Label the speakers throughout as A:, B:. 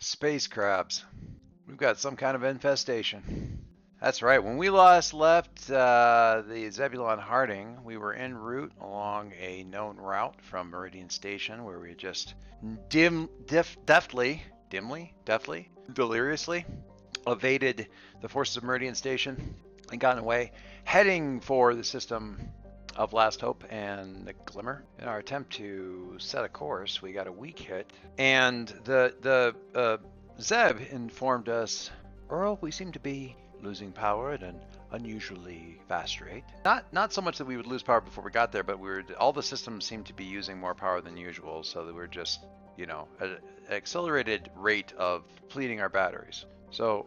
A: Space crabs. We've got some kind of infestation. That's right. When we last left the Zebulon Harding, we were en route along a known route from Meridian Station, where we had just deftly, deliriously evaded the forces of Meridian Station and gotten away, heading for the system of Last Hope and the Glimmer. In our attempt to set a course, we got a weak hit, and the Zeb informed us, Earl, we seem to be losing power at an unusually fast rate. Not so much that we would lose power before we got there, but all the systems seemed to be using more power than usual, so that we're just, at an accelerated rate of depleting our batteries. So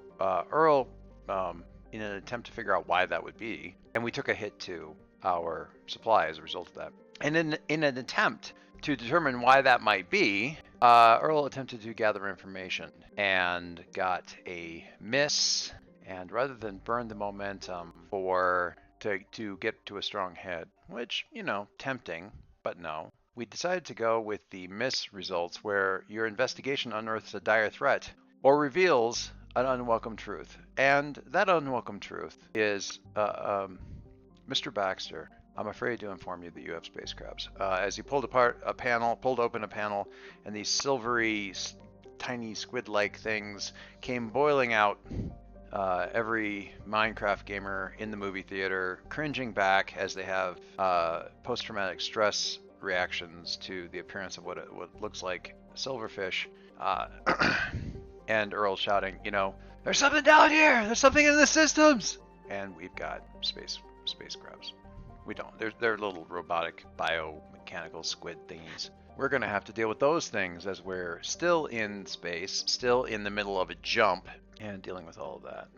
A: Earl, in an attempt to figure out why that would be, and we took a hit to our supply as a result of that. And in an attempt to determine why that might be, Earl attempted to gather information and got a miss. And rather than burn the momentum to get to a strong hit, which, tempting, but no, we decided to go with the miss results, where your investigation unearths a dire threat or reveals an unwelcome truth. And that unwelcome truth is Mr. Baxter, I'm afraid to inform you that you have space crabs. As he pulled open a panel, and these silvery, tiny squid-like things came boiling out. Every Minecraft gamer in the movie theater cringing back as they have post-traumatic stress reactions to the appearance of what looks like silverfish. And Earl shouting, there's something down here! There's something in the systems! And we've got space crabs. We don't. They're little robotic biomechanical squid thingies. We're going to have to deal with those things as we're still in space, still in the middle of a jump, and dealing with all of that.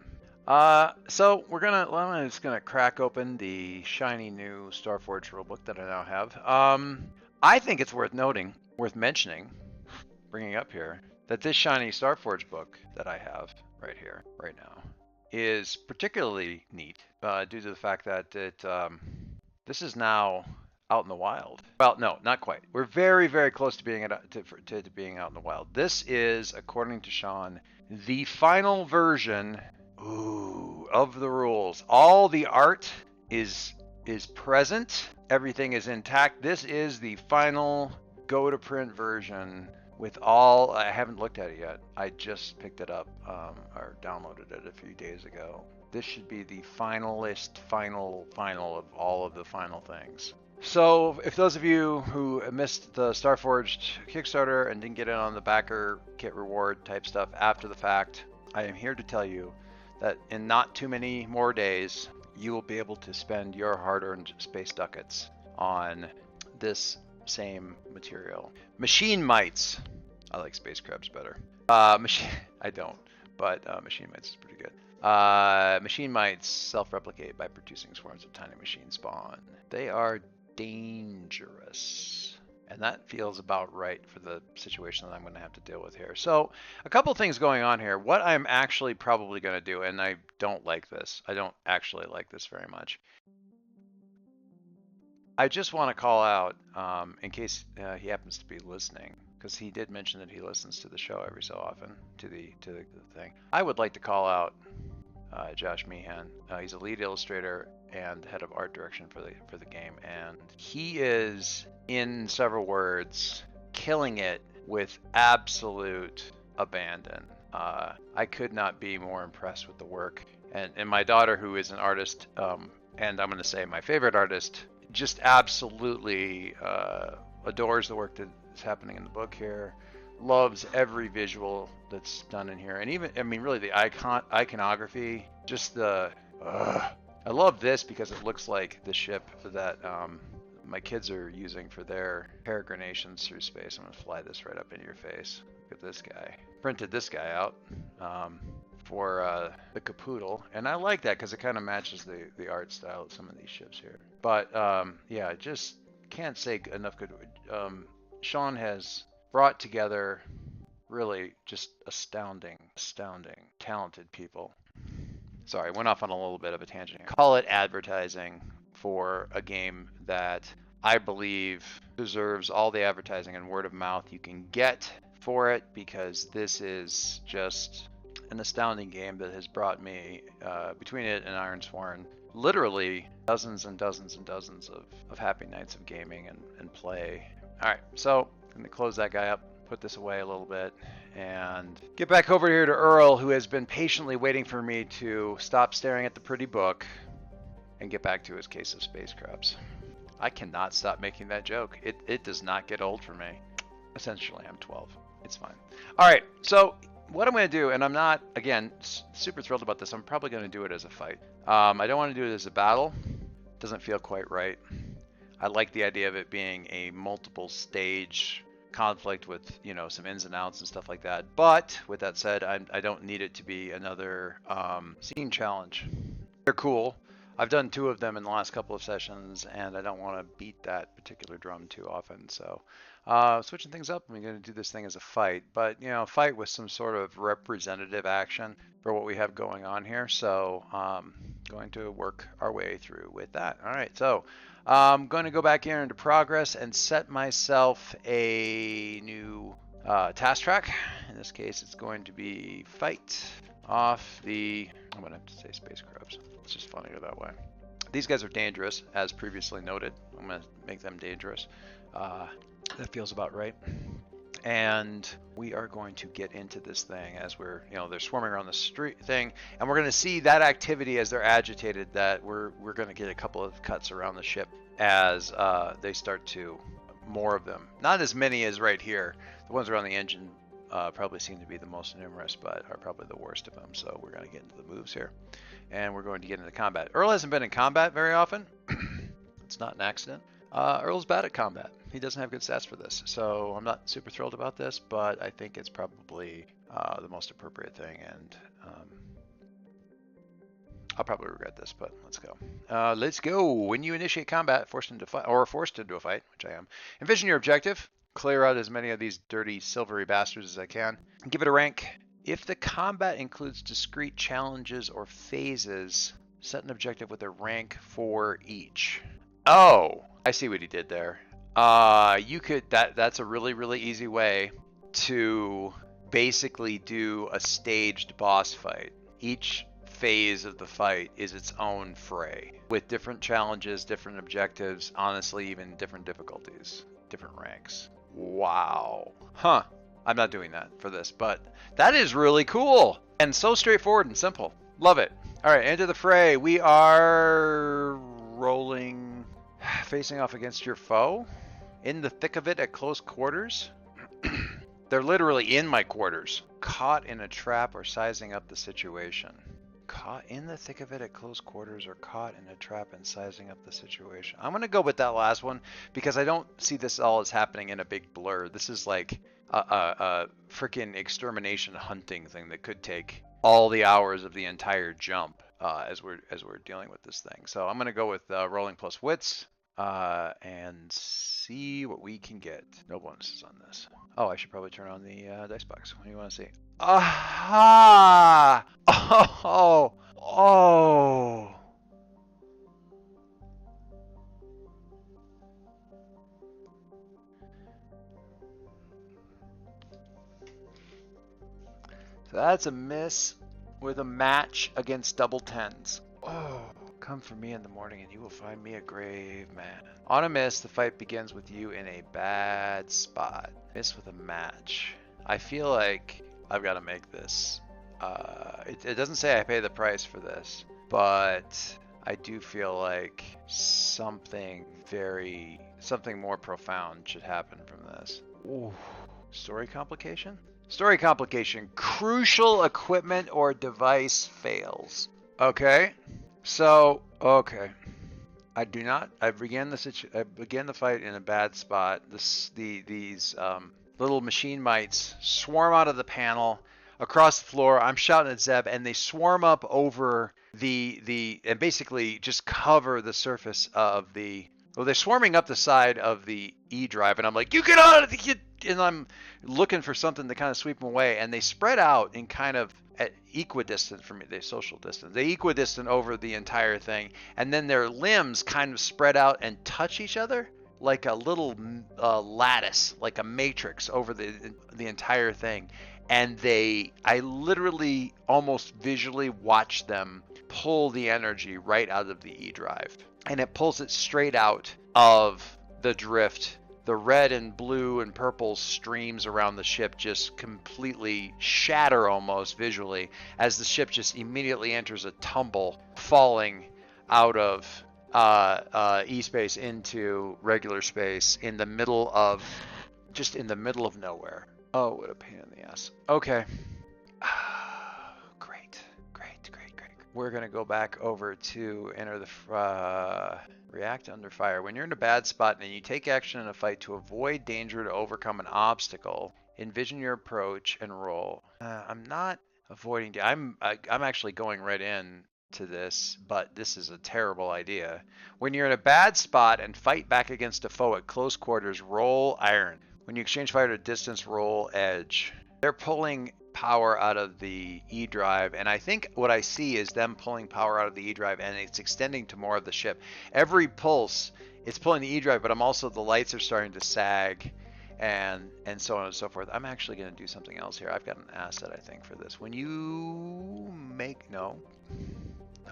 A: So I'm just gonna crack open the shiny new Starforged rulebook that I now have. I think it's worth mentioning, bringing up here, that this shiny Starforged book that I have right here, right now, is particularly neat due to the fact that this is now out in the wild. Well, no, not quite. We're very, very close to being being out in the wild. This is, according to Sean, the final version of the rules. All the art is present. Everything is intact. This is the final go to print version with all. I haven't looked at it yet. I just picked it up or downloaded it a few days ago. This should be the final of all of the final things. So, if those of you who missed the Starforged Kickstarter and didn't get in on the backer kit reward type stuff after the fact, I am here to tell you that in not too many more days, you will be able to spend your hard-earned space ducats on this same material. Machine mites. I like space crabs better. I don't, but machine mites is pretty good. Machine mites self-replicate by producing swarms of tiny machine spawn. They are dangerous. And that feels about right for the situation that I'm going to have to deal with here. So, a couple things going on here. What I'm actually probably going to do, and I don't like this. I don't actually like this very much. I just want to call out, in case he happens to be listening, because he did mention that he listens to the show every so often, to the thing. I would like to call out Josh Meehan. He's a lead illustrator and head of art direction for the game, and he is, in several words, killing it with absolute abandon. I could not be more impressed with the work, and my daughter, who is an artist, and I'm going to say my favorite artist, just absolutely adores the work that's happening in the book here. Loves every visual that's done in here, and even, really the iconography, just the I love this because it looks like the ship that my kids are using for their peregrinations through space. I'm gonna fly this right up into your face. Look at this guy. Printed this guy out for the capoodle, and I like that because it kind of matches the art style of some of these ships here. But yeah, just can't say enough good. Sean has brought together really just astounding, talented people. Sorry, went off on a little bit of a tangent here. Call it advertising for a game that I believe deserves all the advertising and word of mouth you can get for it, because this is just an astounding game that has brought me, between it and Ironsworn, literally dozens and dozens and dozens of happy nights of gaming and play. All right, so I'm gonna close that guy up, put this away a little bit, and get back over here to Earl, who has been patiently waiting for me to stop staring at the pretty book and get back to his case of space crabs. I cannot stop making that joke. It does not get old for me. Essentially, I'm 12. It's fine. All right, so what I'm going to do, and I'm not, again, super thrilled about this. I'm probably going to do it as a fight. I don't want to do it as a battle. It doesn't feel quite right. I like the idea of it being a multiple stage conflict with, you know, some ins and outs and stuff like that. But with that said, I don't need it to be another scene challenge. They're cool. I've done 2 of them in the last couple of sessions, and I don't want to beat that particular drum too often. So switching things up, I'm going to do this thing as a fight, but, you know, fight with some sort of representative action for what we have going on here. So going to work our way through with that. All right, so I'm going to go back here into progress and set myself a new task track. In this case, it's going to be fight off the, I'm going to have to say space crabs. It's just funnier that way. These guys are dangerous, as previously noted. I'm going to make them dangerous. That feels about right. And we are going to get into this thing as we're, you know, they're swarming around the street thing, and we're going to see that activity as they're agitated, that we're going to get a couple of cuts around the ship as they start to, more of them. Not as many as right here. The ones around the engine probably seem to be the most numerous, but are probably the worst of them. So we're going to get into the moves here, and we're going to get into combat. Earl hasn't been in combat very often. It's not an accident. Earl's bad at combat. He doesn't have good stats for this, so I'm not super thrilled about this, but I think it's probably the most appropriate thing, and I'll probably regret this, but let's go. Let's go. When you initiate combat, forced into a fight, which I am, envision your objective. Clear out as many of these dirty silvery bastards as I can. Give it a rank. If the combat includes discrete challenges or phases, set an objective with a rank for each. Oh, I see what he did there. You could, that's a really, really easy way to basically do a staged boss fight. Each phase of the fight is its own fray with different challenges, different objectives, honestly, even different difficulties, different ranks. Wow. Huh. I'm not doing that for this, but that is really cool and so straightforward and simple. Love it. All right, enter the fray. We are rolling, facing off against your foe, in the thick of it at close quarters. They're literally in my quarters, caught in a trap or sizing up the situation. Caught in the thick of it at close quarters or caught in a trap and sizing up the situation. I'm going to go with that last one because I don't see this all as happening in a big blur. This is like a freaking extermination hunting thing that could take all the hours of the entire jump as we're dealing with this thing. So I'm going to go with rolling plus wits and see what we can get. No bonuses on this. Oh, I should probably turn on the dice box. What do you want to see? Aha! Oh! Oh! So that's a miss with a match against double tens. Oh, come for me in the morning and you will find me a grave man. On a miss, the fight begins with you in a bad spot. Miss with a match. I feel like I've got to make this. It doesn't say I pay the price for this, but I do feel like something more profound should happen from this. Ooh. Story complication? Story complication. Crucial equipment or device fails. Okay. So, okay. I began the fight in a bad spot. These little machine mites swarm out of the panel across the floor. I'm shouting at Zeb, and they swarm up over and basically just cover the surface of the. Well, they're swarming up the side of the E drive, and I'm like, "You get out of the!" And I'm looking for something to kind of sweep them away, and they spread out in kind of at equidistant from me. They social distance. They equidistant over the entire thing, and then their limbs kind of spread out and touch each other. like a little lattice, like a matrix over the entire thing. And I literally almost visually watch them pull the energy right out of the E drive. And it pulls it straight out of the drift. The red and blue and purple streams around the ship just completely shatter almost visually as the ship just immediately enters a tumble, falling out of E-space into regular space in the middle of, just in the middle of nowhere. Oh, what a pain in the ass. Okay. Great. We're going to go back over to enter the react under fire. When you're in a bad spot and you take action in a fight to avoid danger to overcome an obstacle, envision your approach and roll. I'm not avoiding. I'm actually going right in to this, but this is a terrible idea. When you're in a bad spot and fight back against a foe at close quarters, roll iron. When you exchange fire at a distance, roll edge. They're pulling power out of the E drive, and I think what I see is them pulling power out of the E drive, and it's extending to more of the ship. Every pulse, it's pulling the E drive, but the lights are starting to sag, and so on and so forth. I'm actually going to do something else here. I've got an asset, I think, for this. When you make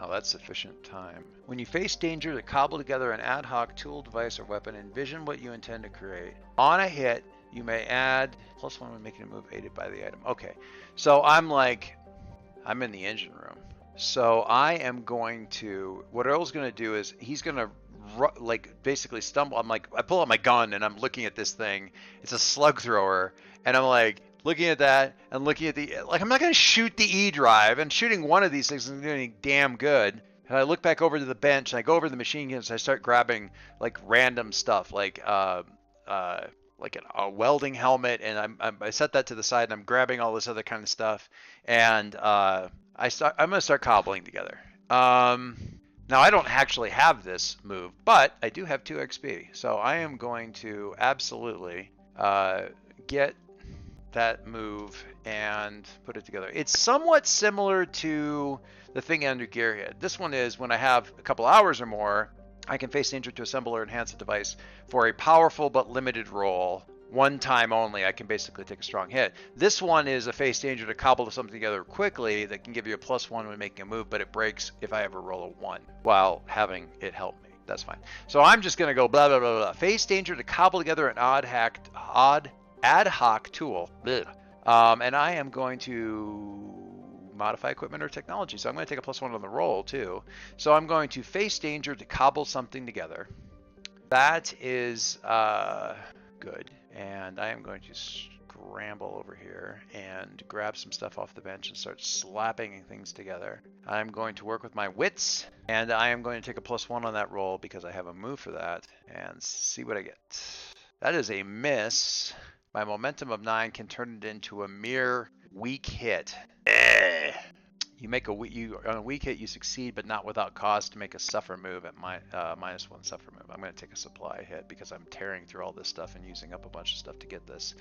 A: Oh, that's sufficient time. When you face danger to cobble together an ad hoc tool, device, or weapon, envision what you intend to create. On a hit, you may add +1 when making a move aided by the item. Okay, so I'm in the engine room. So I am going to, what Earl's going to do is he's going to basically stumble. I pull out my gun and I'm looking at this thing. It's a slug thrower. And I'm like, looking at that and looking at I'm not going to shoot the E drive, and shooting one of these things isn't doing damn good. And I look back over to the bench and I go over to the machine guns and I start grabbing like random stuff like a welding helmet, and I set that to the side and I'm grabbing all this other kind of stuff, and I'm going to start cobbling together. Now I don't actually have this move, but I do have 2 XP. So I am going to absolutely get that move and put it together. It's somewhat similar to the thing under Gearhead. This one is when I have a couple hours or more, I can face danger to assemble or enhance a device for a powerful but limited roll. One time only, I can basically take a strong hit. This one is a face danger to cobble something together quickly that can give you a +1 when making a move, but it breaks if I ever roll a 1 while having it help me. That's fine. So I'm just going to go blah, blah, blah, blah. Face danger to cobble together an ad hoc tool. And I am going to modify equipment or technology. So I'm going to take a +1 on the roll too. So I'm going to face danger to cobble something together. That is good. And I am going to scramble over here and grab some stuff off the bench and start slapping things together. I'm going to work with my wits, and I am going to take a +1 on that roll because I have a move for that, and see what I get. That is a miss. My momentum of 9 can turn it into a mere weak hit. You make on a weak hit, you succeed, but not without cost to make a suffer move at -1 suffer move. I'm going to take a supply hit because I'm tearing through all this stuff and using up a bunch of stuff to get this.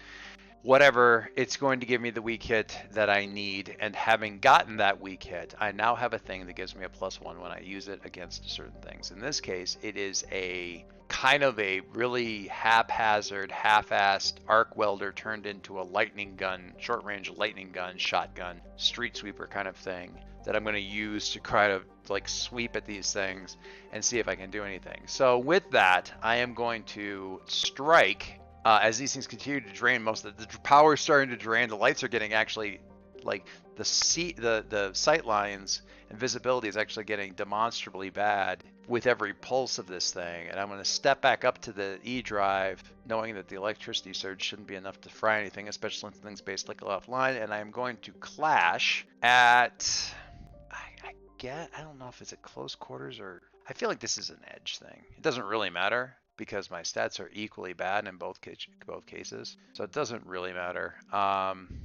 A: Whatever, it's going to give me the weak hit that I need, and having gotten that weak hit, I now have a thing that gives me a +1 when I use it against certain things. In this case, it is a kind of a really haphazard, half-assed arc welder turned into a lightning gun, short-range lightning gun, shotgun, street sweeper kind of thing that I'm going to use to try to like sweep at these things and see if I can do anything. So with that, I am going to strike. As these things continue to drain, most of the power is starting to drain. The lights are getting actually, like the sight lines and visibility is actually getting demonstrably bad with every pulse of this thing. And I'm going to step back up to the E drive, knowing that the electricity surge shouldn't be enough to fry anything, especially when things basically offline. And I'm going to clash at, I don't know if it's at close quarters or, I feel like this is an edge thing. It doesn't really matter, because my stats are equally bad in both cases, so it doesn't really matter.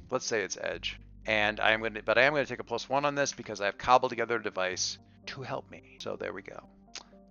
A: Let's say it's edge, and I am going to take a +1 on this because I have cobbled together a device to help me. So there we go.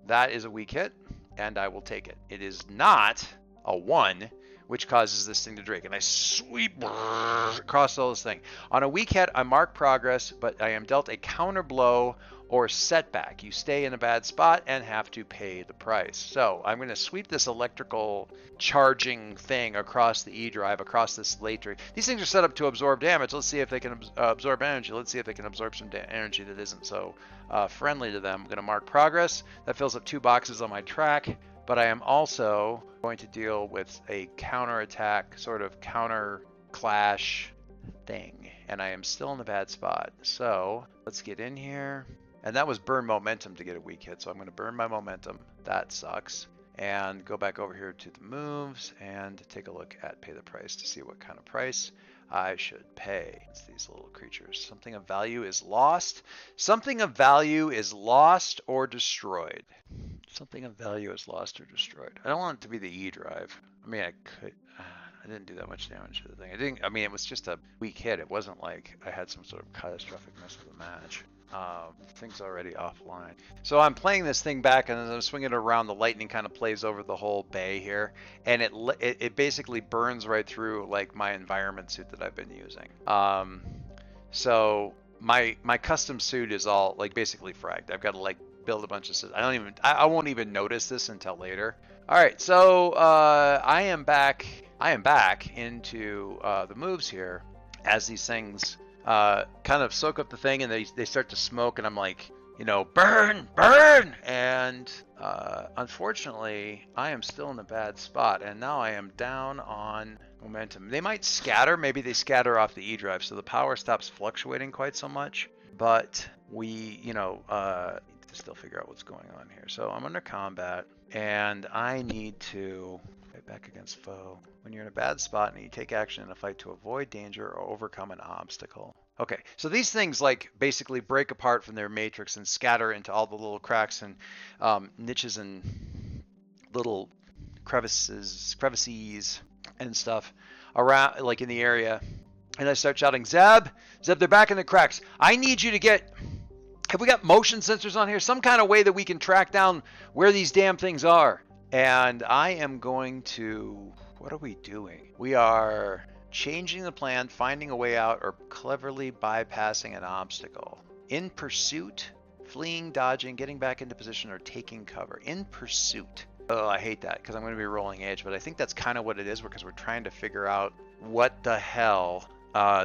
A: That is a weak hit, and I will take it. It is not a 1, which causes this thing to drag. And I sweep across all this thing. On a weak hit, I mark progress, but I am dealt a counter blow or setback. You stay in a bad spot and have to pay the price. So I'm going to sweep this electrical charging thing across the E drive, across this late drive. These things are set up to absorb damage. Let's see if they can absorb energy. Let's see if they can absorb some energy that isn't so friendly to them. I'm going to mark progress. That fills up 2 boxes on my track, but I am also going to deal with a counterattack, sort of counter clash thing, and I am still in the bad spot. So let's get in here. And that was burn momentum to get a weak hit, so I'm going to burn my momentum. That sucks. And go back over here to the moves and take a look at pay the price to see what kind of price I should pay. It's these little creatures. Something of value is lost. Something of value is lost or destroyed. Something of value is lost or destroyed. I don't want it to be the E drive. I mean, I could. I didn't do that much damage to the thing. I mean, it was just a weak hit. It wasn't like I had some sort of catastrophic mess with the match. Thing's already offline. So I'm playing this thing back, and as I'm swinging it around, the lightning kind of plays over the whole bay here, and it basically burns right through like my environment suit that I've been using. So my custom suit is all like basically fragged. I've got to like build a bunch of. I won't even notice this until later. All right, so I am back into the moves here as these things kind of soak up the thing, and they start to smoke, and I'm like, burn, and unfortunately I am still in a bad spot, and now I am down on momentum. They might scatter, maybe they scatter off the E drive, so the power stops fluctuating quite so much, but we need to still figure out what's going on here. So I'm under combat, and I need to fight back against foe. When you're in a bad spot and you take action in a fight to avoid danger or overcome an obstacle. Okay, so these things like basically break apart from their matrix and scatter into all the little cracks and niches and little crevices and stuff around, like in the area. And I start shouting, Zeb, they're back in the cracks. I need you to get. Have we got motion sensors on here? Some kind of way that we can track down where these damn things are. And I am going to. What are we doing? We are changing the plan, finding a way out, or cleverly bypassing an obstacle. In pursuit, fleeing, dodging, getting back into position, or taking cover. In pursuit. Oh, I hate that because I'm going to be rolling edge, but I think that's kind of what it is because we're trying to figure out what the hell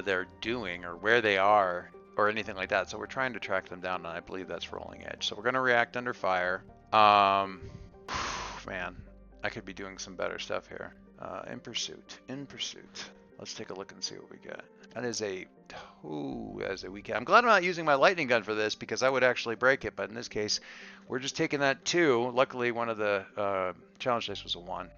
A: they're doing or where they are or anything like that. So we're trying to track them down, and I believe that's rolling edge. So we're going to react under fire. Man, I could be doing some better stuff here. In pursuit. Let's take a look and see what we get. That is a weak hit. I'm glad I'm not using my lightning gun for this because I would actually break it, but in this case, we're just taking that 2. Luckily, one of the challenge dice was a 1.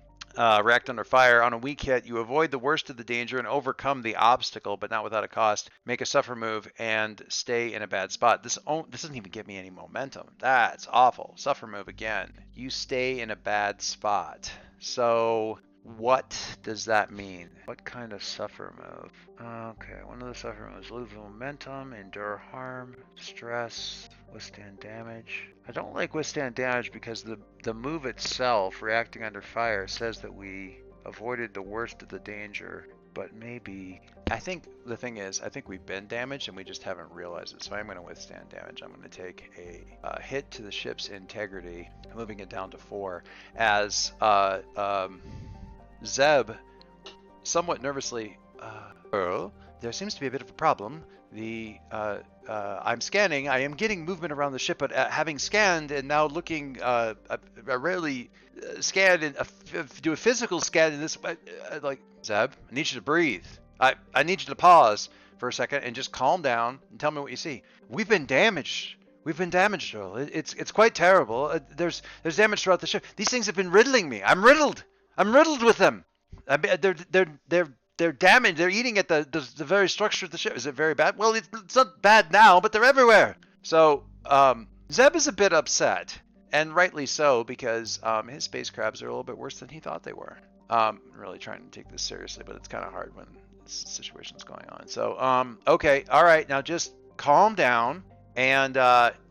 A: React under fire. On a weak hit, you avoid the worst of the danger and overcome the obstacle, but not without a cost. Make a suffer move and stay in a bad spot. This doesn't even give me any momentum. That's awful. Suffer move again. You stay in a bad spot. So what does that mean? What kind of suffer move? Okay, one of the suffer moves. Lose momentum, endure harm, stress, withstand damage. I don't like withstand damage because the move itself, reacting under fire, says that we avoided the worst of the danger, but maybe. I think the thing is, I think we've been damaged and we just haven't realized it, so I'm going to withstand damage. I'm going to take a hit to the ship's integrity, moving it down to 4, as Zeb, somewhat nervously, Earl, there seems to be a bit of a problem. I'm scanning. I am getting movement around the ship, but having scanned and now looking, I rarely scanned and do a physical scan in this. Like, Zeb, I need you to breathe. I need you to pause for a second and just calm down and tell me what you see. We've been damaged. Earl. It's quite terrible. There's damage throughout the ship. These things have been riddling me. I'm riddled with them. They're damaged. They're eating at the very structure of the ship. Is it very bad? Well, it's not bad now, but they're everywhere. So Zeb is a bit upset, and rightly so, because his space crabs are a little bit worse than he thought they were. I'm really trying to take this seriously, but it's kind of hard when this situation's going on. So okay, all right, now just calm down and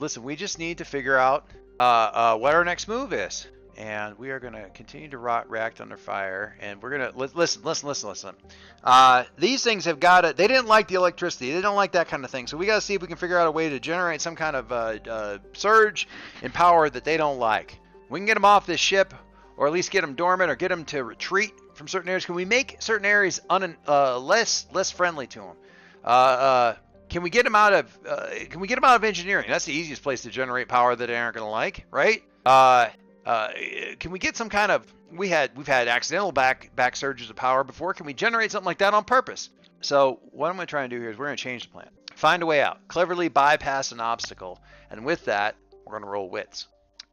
A: listen. We just need to figure out what our next move is. and we are going to continue to react under fire, and we're going to listen. These things have got it. They didn't like the electricity. They don't like that kind of thing. So we got to see if we can figure out a way to generate some kind of surge in power that they don't like. We can get them off this ship, or at least get them dormant, or get them to retreat from certain areas. Can we make certain areas less friendly to them? Can we get them out of engineering? That's the easiest place to generate power that they aren't going to like, right? Can we get some kind of? We've had accidental back surges of power before. Can we generate something like that on purpose? So what I'm going to try and do here is we're going to change the plan. Find a way out. Cleverly bypass an obstacle, and with that, we're going to roll wits.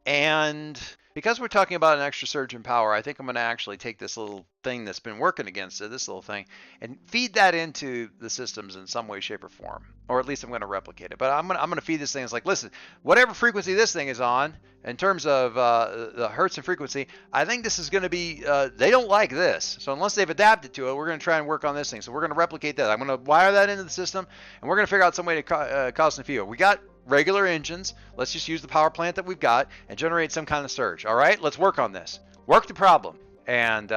A: And because we're talking about an extra surge in power, I think I'm going to actually take this little thing that's been working against it, this little thing, and feed that into the systems in some way, shape, or form. Or at least I'm going to replicate it. But I'm going to feed this thing. It's like, listen, whatever frequency this thing is on, in terms of the hertz and frequency, I think this is going to be, they don't like this. So unless they've adapted to it, we're going to try and work on this thing. So we're going to replicate that. I'm going to wire that into the system, and we're going to figure out some way to cause some fuel. We got regular engines. Let's just use the power plant that we've got and generate some kind of surge. All right, let's work on this. Work the problem. And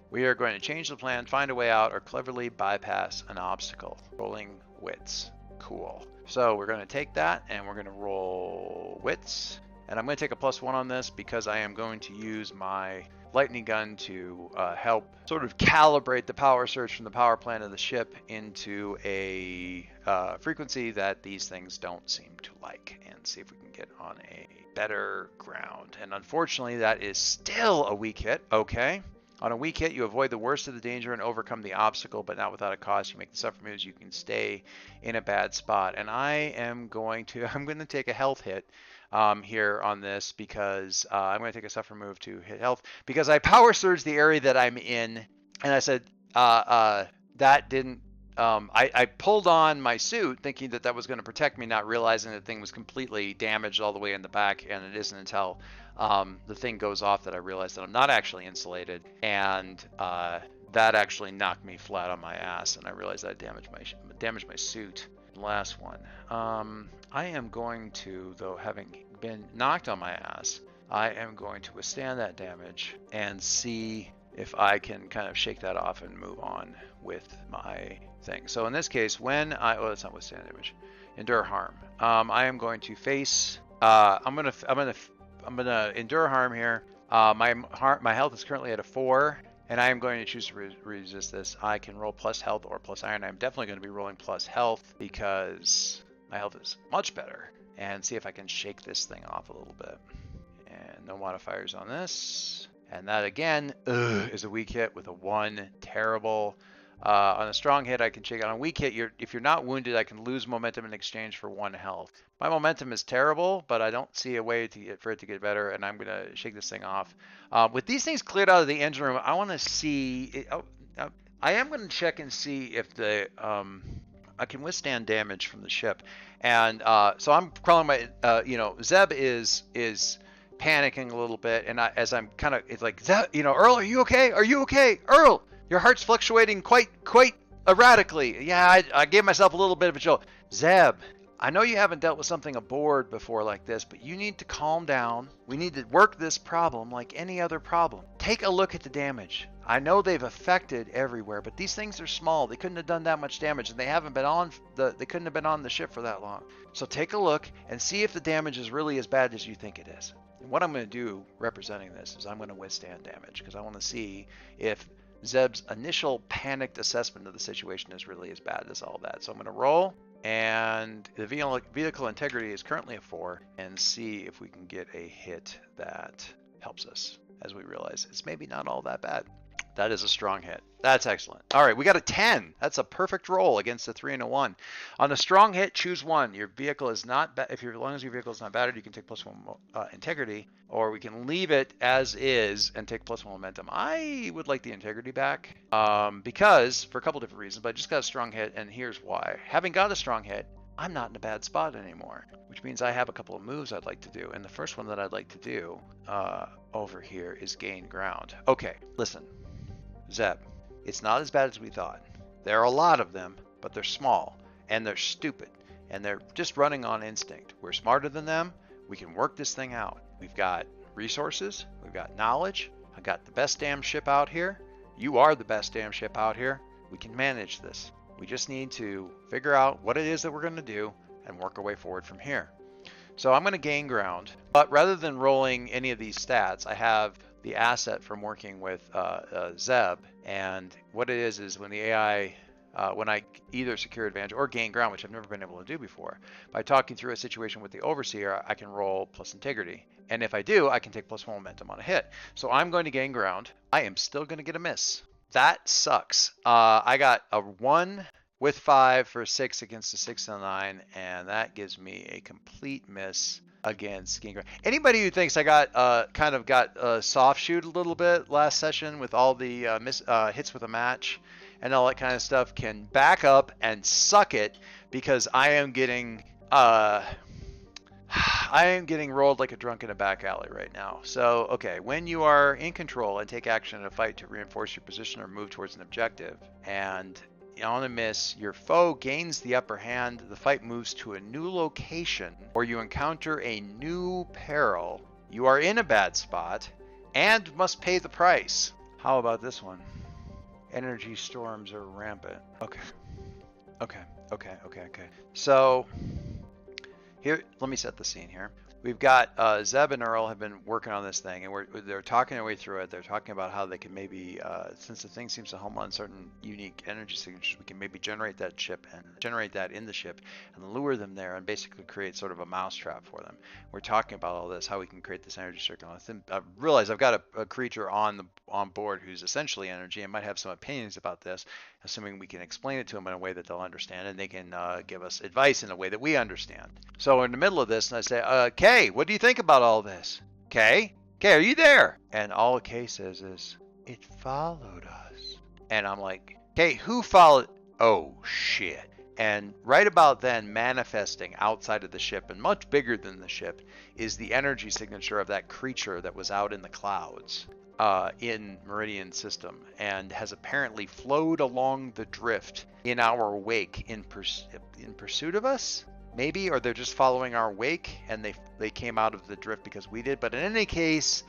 A: we are going to change the plan, find a way out, or cleverly bypass an obstacle. Rolling wits. Cool. So we're going to take that and we're going to roll wits. And I'm going to take a +1 on this because I am going to use my lightning gun to help sort of calibrate the power surge from the power plant of the ship into a frequency that these things don't seem to like, and see if we can get on a better ground. And unfortunately, that is still a weak hit. Okay. On a weak hit, you avoid the worst of the danger and overcome the obstacle, but not without a cost. You make the suffer moves, you can stay in a bad spot. And I'm going to take a health hit here on this because I'm going to take a suffer move to hit health because I power surged the area that I'm in, and I said that didn't. I pulled on my suit thinking that was going to protect me, not realizing the thing was completely damaged all the way in the back, and it isn't until the thing goes off that I realized that I'm not actually insulated, and that actually knocked me flat on my ass, and I realized I damaged my suit. Last one. I am going to, though, having been knocked on my ass, I am going to withstand that damage and see if I can kind of shake that off and move on with my thing. So in this case, it's not withstand damage, endure harm. I am going to face. I'm gonna endure harm here. My health is currently at a 4. And I am going to choose to resist this. I can roll plus health or plus iron. I'm definitely going to be rolling plus health because my health is much better. And see if I can shake this thing off a little bit. And no modifiers on this. And that again is a weak hit with a 1. Terrible. On a strong hit, I can shake it. On a weak hit, if you're not wounded, I can lose momentum in exchange for 1 health. My momentum is terrible, but I don't see a way for it to get better, and I'm going to shake this thing off. With these things cleared out of the engine room, I want to see... I am going to check and see if I can withstand damage from the ship. And so I'm crawling my... Zeb is panicking a little bit, and as I'm kind of... It's like, Zeb, Earl, are you okay? Are you okay? Earl! Your heart's fluctuating quite erratically. Yeah, I gave myself a little bit of a jolt. Zeb, I know you haven't dealt with something aboard before like this, but you need to calm down. We need to work this problem like any other problem. Take a look at the damage. I know they've affected everywhere, but these things are small. They couldn't have done that much damage, and they couldn't have been on the ship for that long. So take a look and see if the damage is really as bad as you think it is. And what I'm going to do representing this is I'm going to withstand damage because I want to see if Zeb's initial panicked assessment of the situation is really as bad as all that. So I'm going to roll, and the vehicle integrity is currently a 4, and see if we can get a hit that helps us as we realize it's maybe not all that bad. That is a strong hit. That's excellent. All right, we got a 10. That's a perfect roll against a 3 and a 1. On a strong hit, choose 1. Your vehicle is not as long as your vehicle is not battered, you can take +1 integrity, or we can leave it as is and take +1 momentum. I would like the integrity back because for a couple different reasons, but I just got a strong hit, and here's why. Having got a strong hit, I'm not in a bad spot anymore, which means I have a couple of moves I'd like to do, and the first one that I'd like to do over here is gain ground. Okay, listen. Zeb, it's not as bad as we thought. There are a lot of them, but they're small, and they're stupid, and they're just running on instinct. We're smarter than them. We can work this thing out. We've got resources. We've got knowledge. I got the best damn ship out here. You are the best damn ship out here. We can manage this. We just need to figure out what it is that we're going to do and work our way forward from here. So I'm going to gain ground, but rather than rolling any of these stats, I have the asset from working with Zeb. And what it is when the AI, when I either secure advantage or gain ground, which I've never been able to do before, by talking through a situation with the overseer, I can roll plus integrity. And if I do, I can take plus momentum on a hit. So I'm going to gain ground. I am still going to get a miss. That sucks. I got a 1 with 5 for 6 against a 6 and a 9, and that gives me a complete miss against gain ground. Anybody who thinks I got kind of got soft shoot a little bit last session with all the hits with a match and all that kind of stuff can back up and suck it, because I am getting rolled like a drunk in a back alley right now. So, okay, when you are in control and take action in a fight to reinforce your position or move towards an objective, and on a miss, your foe gains the upper hand, the fight moves to a new location, or you encounter a new peril, you are in a bad spot, and must pay the price. How about this one? Energy storms are rampant. Okay. So, here, let me set the scene here. We've got Zeb and Earl have been working on this thing, and they're talking their way through it. They're talking about how they can maybe, since the thing seems to home on certain unique energy signatures, we can maybe generate that chip and generate that in the ship and lure them there and basically create sort of a mousetrap for them. We're talking about all this, how we can create this energy circle. I realize I've got a creature on board who's essentially energy and might have some opinions about this, assuming we can explain it to them in a way that they'll understand, and they can give us advice in a way that we understand. So in the middle of this, and I say, Kay, what do you think about all this? Kay, are you there? And all Kay says is, it followed us. And I'm like, Kay, who followed? Oh, shit. And right about then, manifesting outside of the ship and much bigger than the ship is the energy signature of that creature that was out in the clouds in Meridian system, and has apparently flowed along the drift in our wake in pursuit of us. Maybe, or they're just following our wake and they came out of the drift because we did. But in any case,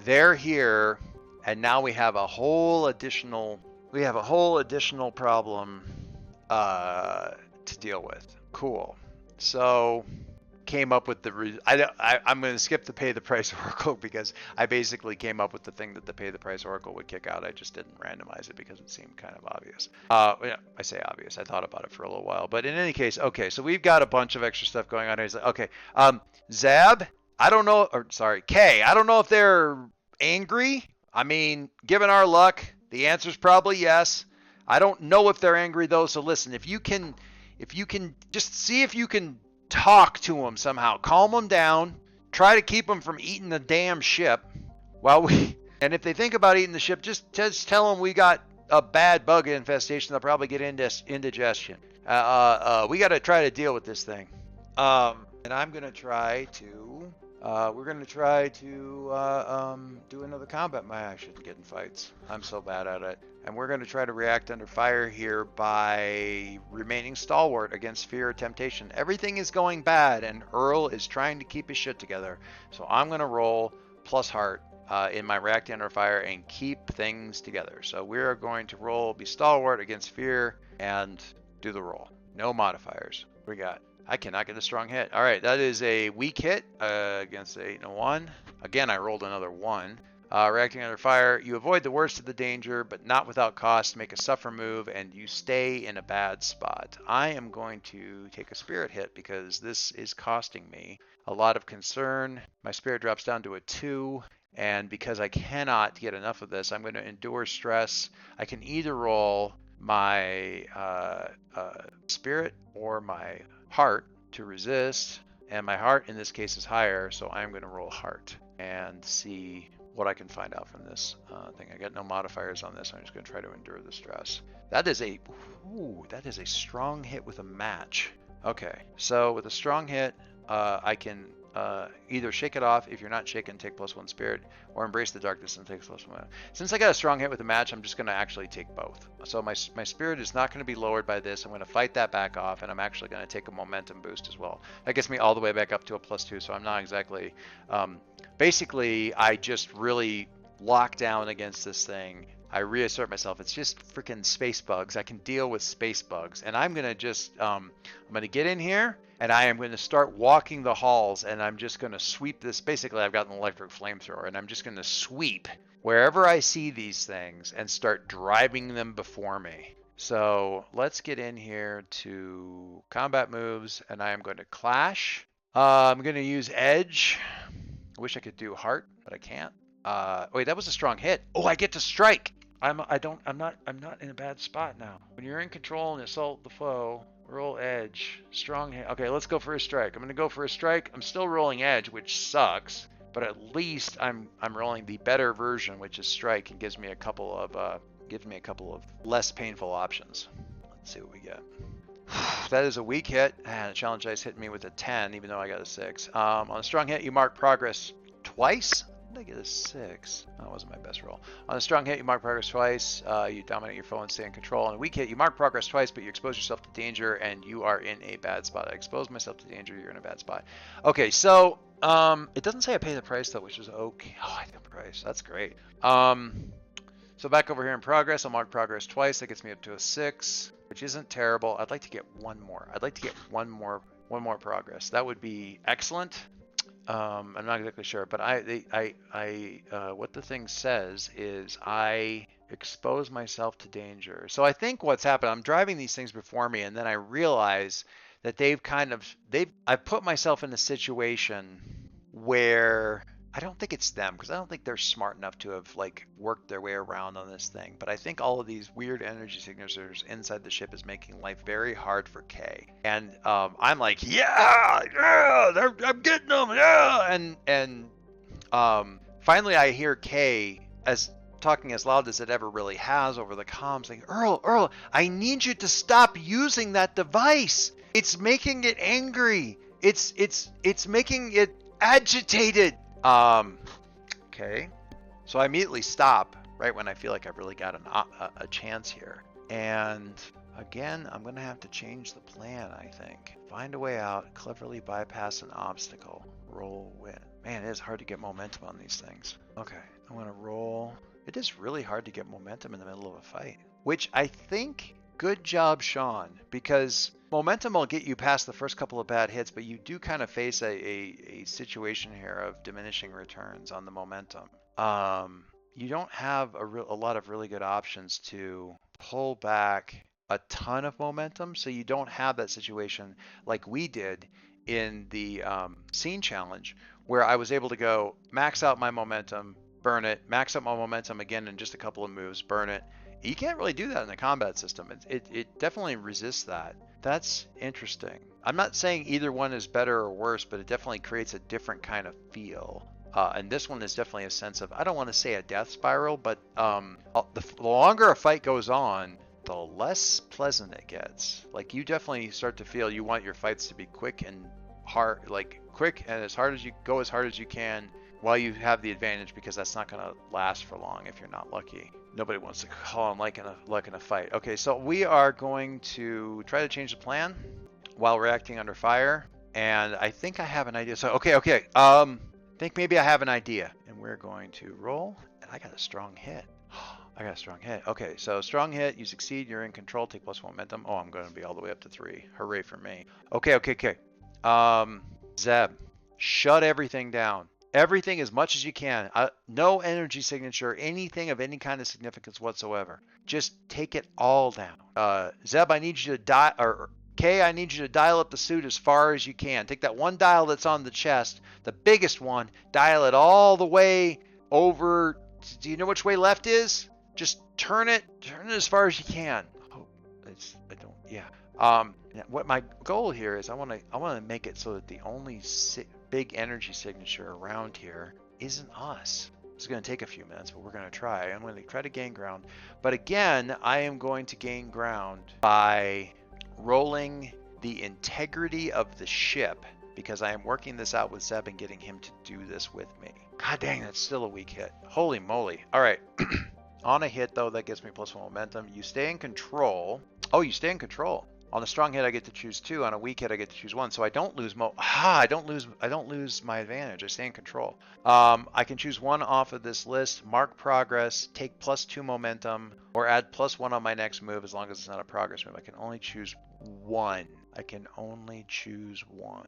A: they're here, and now we have a whole additional problem to deal with. Cool. So came up with I'm going to skip the pay the price oracle, because I basically came up with the thing that the pay the price oracle would kick out. I just didn't randomize it because it seemed kind of obvious. Yeah, I say obvious. I thought about it for a little while, but in any case, okay. So we've got a bunch of extra stuff going on here. He's like, okay, Zab, I don't know, or sorry, Kay, I don't know if they're angry. I mean, given our luck, the answer's probably yes. I don't know if they're angry though. So listen, if you can just see if you can talk to them somehow, calm them down, try to keep them from eating the damn ship and if they think about eating the ship, just tell them we got a bad bug infestation. They'll probably get indigestion. We got to try to deal with this thing. And I'm going to try to we're going to try to do another combat. I shouldn't get in fights. I'm so bad at it. And we're going to try to react under fire here by remaining stalwart against fear or temptation. Everything is going bad, and Earl is trying to keep his shit together. So I'm going to roll plus heart in my react under fire and keep things together. So we're going to roll, be stalwart against fear, and do the roll. No modifiers. What we got? I cannot get a strong hit. All right, that is a weak hit against 8 and a 1. Again, I rolled another 1. Reacting under fire, you avoid the worst of the danger, but not without cost. Make a suffer move, and you stay in a bad spot. I am going to take a spirit hit because this is costing me a lot of concern. My spirit drops down to a 2, and because I cannot get enough of this, I'm going to endure stress. I can either roll my spirit or my heart to resist, and my heart in this case is higher, so I'm going to roll heart and see what I can find out from this thing. I got no modifiers on this. I'm just going to try to endure the stress. That is a strong hit with a match. Okay, so with a strong hit, I can either shake it off. If you're not shaken, take +1 spirit, or embrace the darkness and take +1. Since I got a strong hit with the match, I'm just going to actually take both. So my spirit is not going to be lowered by this. I'm going to fight that back off, and I'm actually going to take a momentum boost as well. That gets me all the way back up to a +2, so I'm not exactly... basically, I just really lock down against this thing. I reassert myself. It's just freaking space bugs. I can deal with space bugs. And I'm going to just, I'm going to get in here and I am going to start walking the halls and I'm just going to sweep this. Basically, I've got an electric flamethrower and I'm just going to sweep wherever I see these things and start driving them before me. So let's get in here to combat moves and I am going to clash. I'm going to use edge. I wish I could do heart, but I can't. Wait, that was a strong hit. Oh, I get to strike. I'm not in a bad spot now. When you're in control and assault the foe, roll edge, strong hit. Okay, let's go for a strike. I'm gonna go for a strike. I'm still rolling edge, which sucks, but at least I'm rolling the better version, which is strike, and gives me a couple of less painful options. Let's see what we get. That is a weak hit, and challenge dice hit me with a 10, even though I got a 6. On a strong hit, you mark progress twice. I get a 6. That wasn't my best roll. On a strong hit, you mark progress twice. You dominate your foe and stay in control. On a weak hit, you mark progress twice, but you expose yourself to danger, and you are in a bad spot. I expose myself to danger. You're in a bad spot. Okay, so it doesn't say I pay the price though, which is okay. Oh, I pay the price. That's great. So back over here in progress, I'll mark progress twice. That gets me up to a 6, which isn't terrible. I'd like to get one more. I'd like to get one more progress. That would be excellent. I'm not exactly sure, but what the thing says is I expose myself to danger. So I think what's happened, I'm driving these things before me, and then I realize that I've put myself in a situation where I don't think it's them, because I don't think they're smart enough to have like worked their way around on this thing. But I think all of these weird energy signatures inside the ship is making life very hard for Kay. And I'm like, yeah, I'm getting them, yeah. And finally I hear Kay talking as loud as it ever really has over the comms, saying, Earl, I need you to stop using that device. It's making it angry. It's making it agitated. Okay. So I immediately stop right when I feel like I've really got a chance here. And again, I'm going to have to change the plan, I think. Find a way out, cleverly bypass an obstacle, roll win. Man, it is hard to get momentum on these things. Okay, I'm going to roll. It is really hard to get momentum in the middle of a fight, which I think, good job, Sean, because momentum will get you past the first couple of bad hits, but you do kind of face a situation here of diminishing returns on the momentum. You don't have a lot of really good options to pull back a ton of momentum, so you don't have that situation like we did in the scene challenge, where I was able to go max out my momentum, burn it, max out my momentum again in just a couple of moves, burn it. You can't really do that in the combat system. It definitely resists that. That's interesting. I'm not saying either one is better or worse, but it definitely creates a different kind of feel. And this one is definitely a sense of, I don't want to say a death spiral, but the longer a fight goes on, the less pleasant it gets. Like, you definitely start to feel you want your fights to be quick and hard, like quick and as hard as you can while you have the advantage, because that's not going to last for long if you're not lucky. Nobody wants to call on luck in a fight. Okay, so we are going to try to change the plan while reacting under fire, and I think I have an idea. So okay. I think maybe I have an idea, and we're going to roll, and I got a strong hit. Okay, so strong hit, you succeed, you're in control, take +1 momentum. Oh, I'm going to be all the way up to 3. Hooray for me. Okay. Zeb, shut everything down. Everything as much as you can. No energy signature, anything of any kind of significance whatsoever. Just take it all down. Zeb, I need you to Kay, I need you to dial up the suit as far as you can. Take that one dial that's on the chest, the biggest one, dial it all the way over. Do you know which way left is? Just turn it as far as you can. What my goal here is, I want to make it so that the only big energy signature around here isn't us. It's going to take a few minutes, but we're going to try. I'm going to try to gain ground. But again, I am going to gain ground by rolling the integrity of the ship because I am working this out with Zeb and getting him to do this with me. God dang, that's still a weak hit. Holy moly. All right. On a hit, though, that gives me +1 momentum. You stay in control. Oh, you stay in control. On a strong hit, I get to choose 2. On a weak hit, I get to choose 1. So I don't lose I don't lose my advantage. I stay in control. I can choose 1 off of this list, mark progress, take +2 momentum, or add +1 on my next move as long as it's not a progress move. I can only choose 1. I can only choose 1.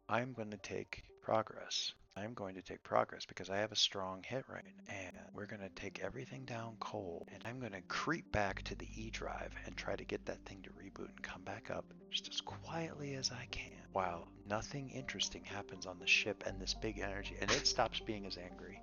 A: I'm going to take progress. I'm going to take progress because I have a strong hit right now. And we're going to take everything down cold. And I'm going to creep back to the E drive and try to get that thing to reboot and come back up just as quietly as I can. While nothing interesting happens on the ship and this big energy. And it stops being as angry.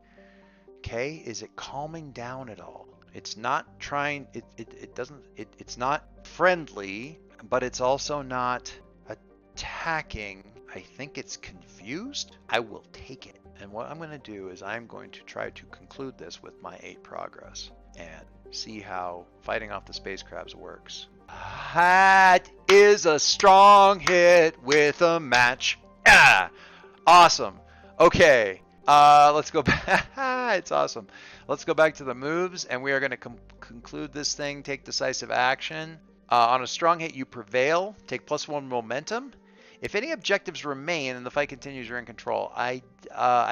A: Okay, is it calming down at all? It's not trying, it's not friendly, but it's also not attacking. I think it's confused. I will take it. And what I'm going to do is I'm going to try to conclude this with my 8 progress and see how fighting off the space crabs works. That is a strong hit with a match. Ah, awesome. Okay. Let's go back. It's awesome. Let's go back to the moves, and we are going to conclude this thing. Take decisive action. On a strong hit, you prevail. Take +1 momentum. If any objectives remain and the fight continues, you're in control. I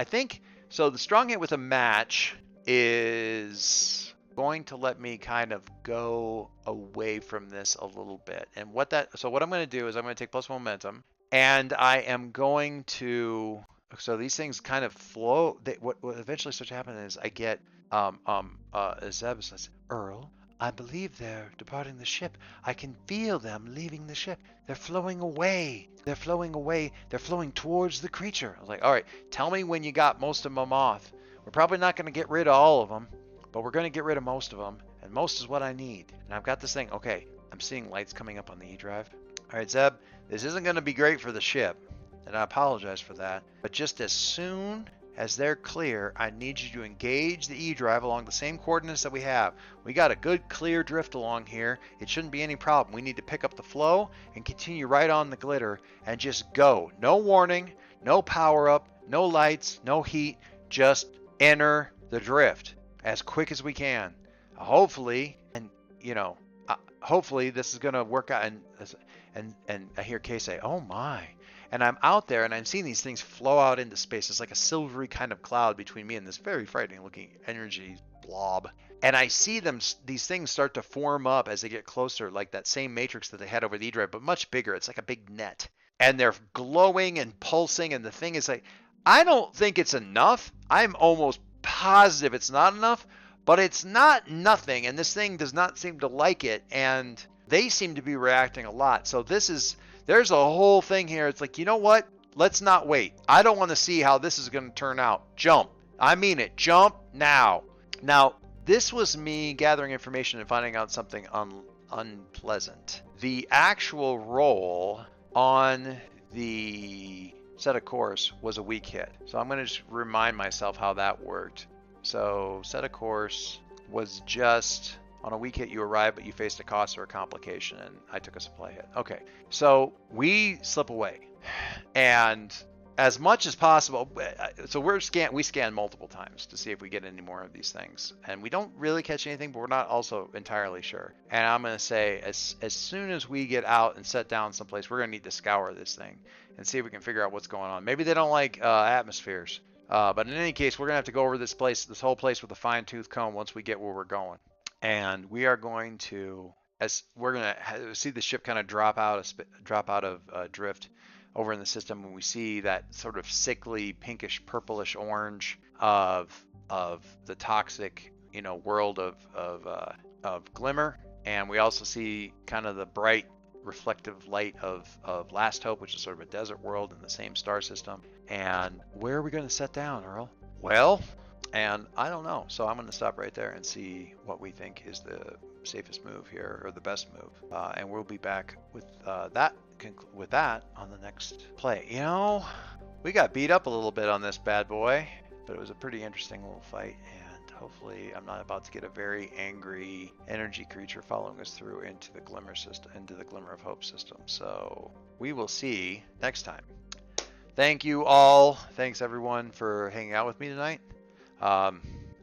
A: think so. The strong hit with a match is going to let me kind of go away from this a little bit. And what I'm going to do is I'm going to take +1 momentum, and I am going to. So these things kind of flow. What eventually starts to happen is I get Zeb says, Earl, I believe they're departing the ship. I can feel them leaving the ship. They're flowing away. They're flowing away. They're flowing towards the creature. I was like, all right, tell me when you got most of them off. We're probably not going to get rid of all of them, but we're going to get rid of most of them. And most is what I need. And I've got this thing. Okay, I'm seeing lights coming up on the E drive. All right, Zeb, this isn't going to be great for the ship. And I apologize for that. But just as soon as they're clear, I need you to engage the E drive along the same coordinates that we have. We got a good clear drift along here. It shouldn't be any problem. We need to pick up the flow and continue right on the glitter and just go. No warning, no power up, no lights, no heat. Just enter the drift as quick as we can. Hopefully, and hopefully this is going to work out. And I hear Kay say, "Oh my." And I'm out there and I'm seeing these things flow out into space. It's like a silvery kind of cloud between me and this very frightening looking energy blob. And I see these things start to form up as they get closer, like that same matrix that they had over the E-Drive, but much bigger. It's like a big net. And they're glowing and pulsing. And the thing is like, I don't think it's enough. I'm almost positive it's not enough, but it's not nothing. And this thing does not seem to like it. And they seem to be reacting a lot. So there's a whole thing here. It's like, you know what? Let's not wait. I don't want to see how this is going to turn out. Jump. I mean it. Jump now. Now, this was me gathering information and finding out something unpleasant. The actual roll on the set of course was a weak hit. So I'm going to just remind myself how that worked. So set of course was just... On a weak hit, you arrived, but you faced a cost or a complication, and I took a supply hit. Okay, so we slip away. And as much as possible, so we scan multiple times to see if we get any more of these things. And we don't really catch anything, but we're not also entirely sure. And I'm going to say, as soon as we get out and set down someplace, we're going to need to scour this thing and see if we can figure out what's going on. Maybe they don't like atmospheres. But in any case, we're going to have to go over this whole place with a fine-tooth comb once we get where we're going. And we are going to, see the ship kind of drop out of drift over in the system, when we see that sort of sickly pinkish purplish orange of the toxic world of Glimmer, and we also see kind of the bright reflective light of Last Hope, which is sort of a desert world in the same star system. And where are we going to set down, Earl? Well. And I don't know, so I'm going to stop right there and see what we think is the safest move here, or the best move. And we'll be back with that on the next play. We got beat up a little bit on this bad boy, but it was a pretty interesting little fight. And hopefully, I'm not about to get a very angry energy creature following us through into the Glimmer system, into the Glimmer of Hope system. So we will see next time. Thank you all. Thanks everyone for hanging out with me tonight. Um,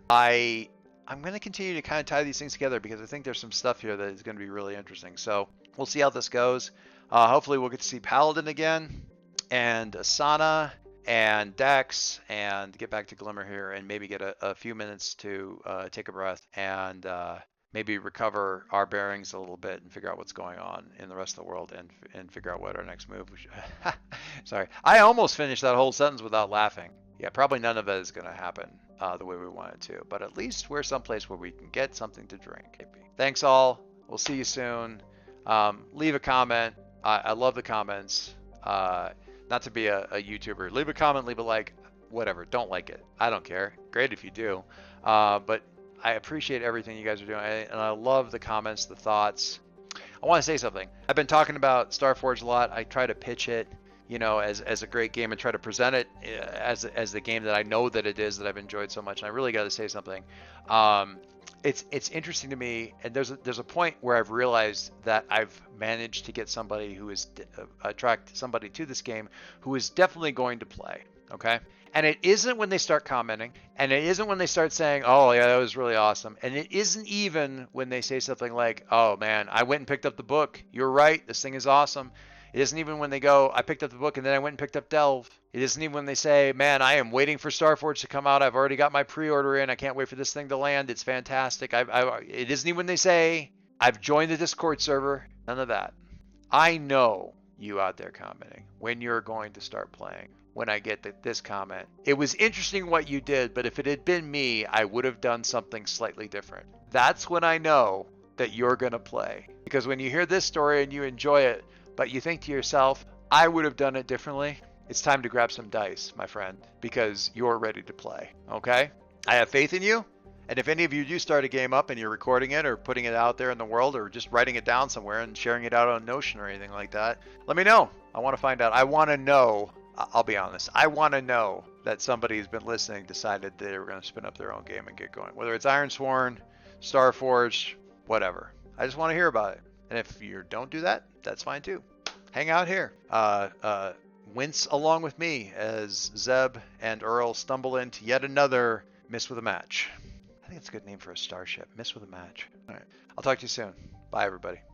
A: I I'm going to continue to kind of tie these things together because I think there's some stuff here that is going to be really interesting. So we'll see how this goes. Hopefully we'll get to see Paladin again and Asana and Dex and get back to Glimmer here and maybe get a few minutes to take a breath and maybe recover our bearings a little bit and figure out what's going on in the rest of the world and figure out what our next move. Sorry, I almost finished that whole sentence without laughing. Yeah, probably none of it is going to happen the way we want it to, but at least we're someplace where we can get something to drink. Thanks all. We'll see you soon. Leave a comment. I love the comments. Not to be a YouTuber. Leave a comment, leave a like, whatever. Don't like it. I don't care. Great if you do. But I appreciate everything you guys are doing. And I love the comments, the thoughts. I want to say something. I've been talking about Starforged a lot. I try to pitch it, as a great game and try to present it as the game that I know that it is, that I've enjoyed so much. And I really got to say something. It's interesting to me, and there's a point where I've realized that I've managed to get somebody who is attract somebody to this game who is definitely going to play. Okay. And it isn't when they start commenting, and it isn't when they start saying, oh, yeah, that was really awesome. And it isn't even when they say something like, oh, man, I went and picked up the book. You're right. This thing is awesome. It isn't even when they go, I picked up the book and then I went and picked up Delve. It isn't even when they say, man, I am waiting for Starforged to come out. I've already got my pre-order in. I can't wait for this thing to land. It's fantastic. It isn't even when they say, I've joined the Discord server. None of that. I know you out there commenting when you're going to start playing. When I get this comment, it was interesting what you did, but if it had been me, I would have done something slightly different. That's when I know that you're going to play. Because when you hear this story and you enjoy it, but you think to yourself, I would have done it differently, it's time to grab some dice, my friend, because you're ready to play. Okay? I have faith in you. And if any of you do start a game up and you're recording it or putting it out there in the world or just writing it down somewhere and sharing it out on Notion or anything like that, let me know. I want to find out. I want to know. I'll be honest. I want to know that somebody who's been listening decided they were going to spin up their own game and get going. Whether it's Ironsworn, Starforged, whatever. I just want to hear about it. And if you don't do that, that's fine too. Hang out here. Wince along with me as Zeb and Earl stumble into yet another Miss with a Match. I think it's a good name for a starship. Miss with a Match. All right. I'll talk to you soon. Bye, everybody.